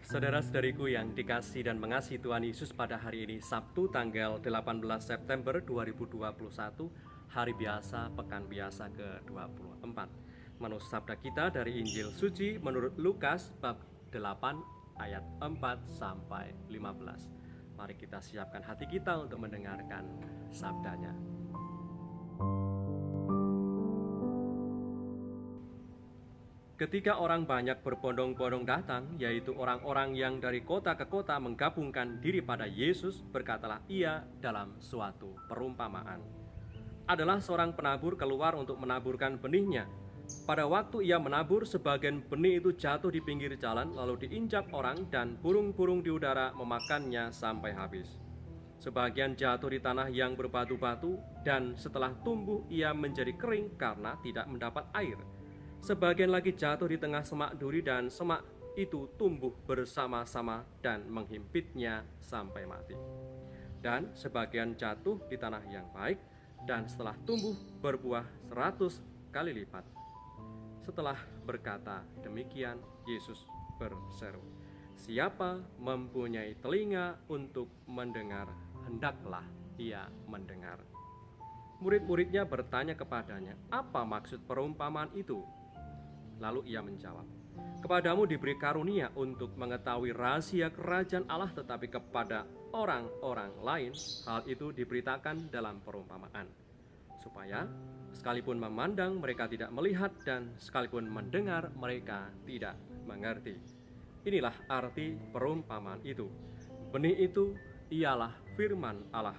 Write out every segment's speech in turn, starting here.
Saudara-saudariku yang dikasih dan mengasihi Tuhan Yesus, pada hari ini Sabtu tanggal 18 September 2021, hari biasa, pekan biasa ke-24. Menurut sabda kita dari Injil Suci menurut Lukas bab 8 ayat 4 sampai 15. Mari kita siapkan hati kita untuk mendengarkan sabdanya. Ketika orang banyak berbondong-bondong datang, yaitu orang-orang yang dari kota ke kota menggabungkan diri pada Yesus, berkatalah ia dalam suatu perumpamaan. Adalah seorang penabur keluar untuk menaburkan benihnya. Pada waktu ia menabur, sebagian benih itu jatuh di pinggir jalan, lalu diinjak orang dan burung-burung di udara memakannya sampai habis. Sebagian jatuh di tanah yang berbatu-batu, dan setelah tumbuh ia menjadi kering karena tidak mendapat air. Sebagian lagi jatuh di tengah semak duri, dan semak itu tumbuh bersama-sama dan menghimpitnya sampai mati. Dan sebagian jatuh di tanah yang baik, dan setelah tumbuh berbuah 100 kali lipat. Setelah berkata demikian, Yesus berseru, "Siapa mempunyai telinga untuk mendengar, hendaklah ia mendengar." Murid-muridnya bertanya kepadanya, "Apa maksud perumpamaan itu?" Lalu ia menjawab, "Kepadamu diberi karunia untuk mengetahui rahasia kerajaan Allah, tetapi kepada orang-orang lain hal itu diberitakan dalam perumpamaan, supaya sekalipun memandang mereka tidak melihat, dan sekalipun mendengar mereka tidak mengerti." Inilah arti perumpamaan itu. Benih itu ialah firman Allah.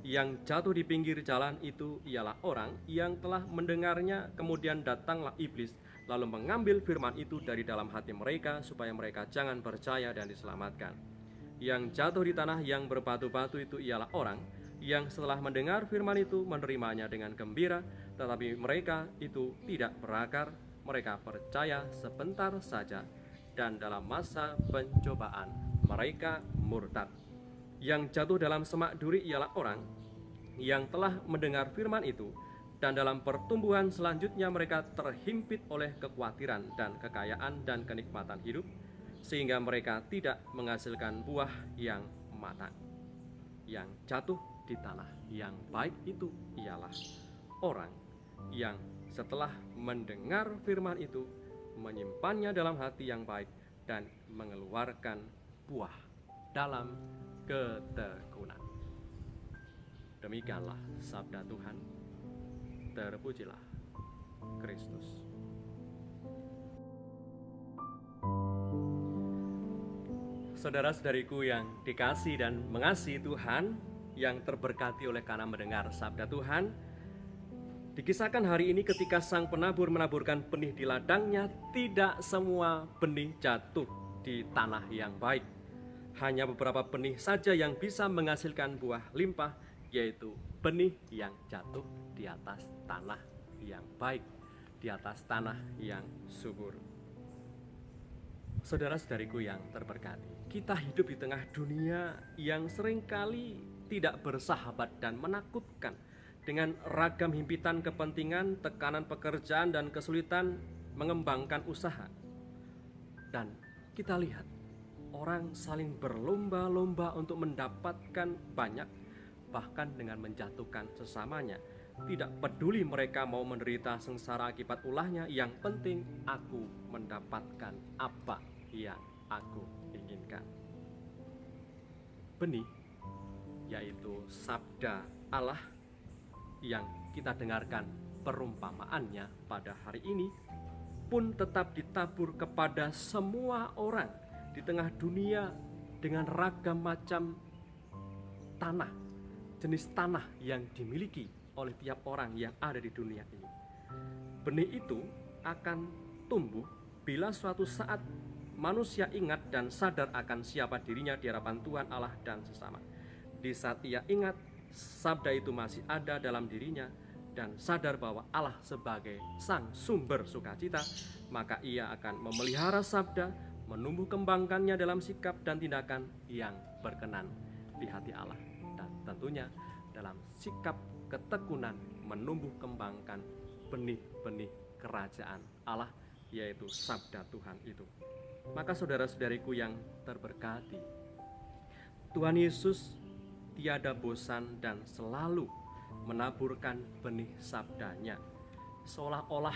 Yang jatuh di pinggir jalan itu ialah orang yang telah mendengarnya, kemudian datanglah iblis, lalu mengambil firman itu dari dalam hati mereka, supaya mereka jangan percaya dan diselamatkan. Yang jatuh di tanah yang berbatu-batu itu ialah orang yang setelah mendengar firman itu menerimanya dengan gembira, tetapi mereka itu tidak berakar, mereka percaya sebentar saja, dan dalam masa pencobaan mereka murtad. Yang jatuh dalam semak duri ialah orang yang telah mendengar firman itu, dan dalam pertumbuhan selanjutnya mereka terhimpit oleh kekhawatiran dan kekayaan dan kenikmatan hidup, sehingga mereka tidak menghasilkan buah yang matang. Yang jatuh di tanah yang baik itu ialah orang yang setelah mendengar firman itu menyimpannya dalam hati yang baik dan mengeluarkan buah dalam ketekunan. Demikianlah sabda Tuhan. Terpujilah Kristus. Saudara-saudariku yang dikasih dan mengasihi Tuhan, yang terberkati oleh karena mendengar sabda Tuhan, dikisahkan hari ini ketika sang penabur menaburkan benih di ladangnya, tidak semua benih jatuh di tanah yang baik. Hanya beberapa benih saja yang bisa menghasilkan buah limpah, yaitu benih yang jatuh di atas tanah yang baik, di atas tanah yang subur. Saudara-saudariku yang terberkati, kita hidup di tengah dunia yang seringkali tidak bersahabat dan menakutkan, dengan ragam himpitan kepentingan, tekanan pekerjaan, dan kesulitan mengembangkan usaha. Dan kita lihat orang saling berlomba-lomba untuk mendapatkan banyak, bahkan dengan menjatuhkan sesamanya. Tidak peduli mereka mau menderita sengsara akibat ulahnya, yang penting aku mendapatkan apa yang aku inginkan. Benih, yaitu sabda Allah yang kita dengarkan perumpamaannya pada hari ini, pun tetap ditabur kepada semua orang di tengah dunia dengan ragam macam tanah, jenis tanah yang dimiliki oleh tiap orang yang ada di dunia ini. Benih itu akan tumbuh bila suatu saat manusia ingat dan sadar akan siapa dirinya di hadapan Tuhan Allah dan sesama. Di saat ia ingat sabda itu masih ada dalam dirinya, dan sadar bahwa Allah sebagai sang sumber sukacita, maka ia akan memelihara sabda, menumbuh kembangkannya dalam sikap dan tindakan yang berkenan di hati Allah, dan tentunya dalam sikap ketekunan menumbuh kembangkan benih-benih kerajaan Allah yaitu sabda Tuhan itu. Maka saudara-saudariku yang terberkati, Tuhan Yesus tiada bosan dan selalu menaburkan benih sabdanya, seolah-olah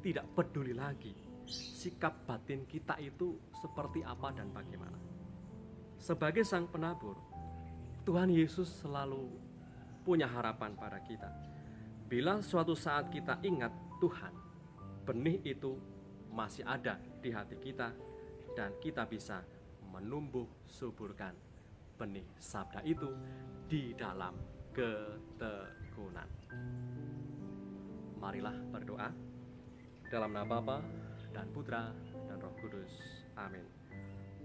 tidak peduli lagi sikap batin kita itu seperti apa dan bagaimana. Sebagai sang penabur, Tuhan Yesus selalu punya harapan pada kita. Bila suatu saat kita ingat Tuhan, benih itu masih ada di hati kita dan kita bisa menumbuh suburkan benih sabda itu di dalam ketekunan. Marilah berdoa. Dalam nama Bapa dan Putra dan Roh Kudus. Amin.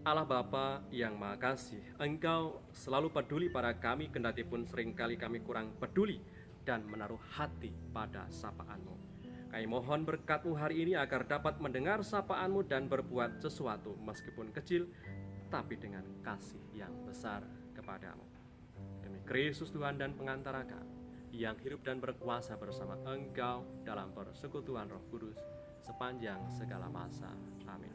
Allah Bapa yang Maha Kasih, Engkau selalu peduli pada kami, kendati pun seringkali kami kurang peduli dan menaruh hati pada sapaan-Mu. Kami mohon berkat-Mu hari ini agar dapat mendengar sapaan-Mu dan berbuat sesuatu meskipun kecil, tapi dengan kasih yang besar kepadamu. Demi Kristus Tuhan dan pengantara kami, yang hidup dan berkuasa bersama Engkau dalam persekutuan Roh Kudus sepanjang segala masa. Amin.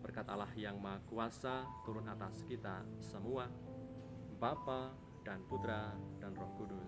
Berkat Allah yang Maha Kuasa turun atas kita semua, Bapa dan Putra dan Roh Kudus.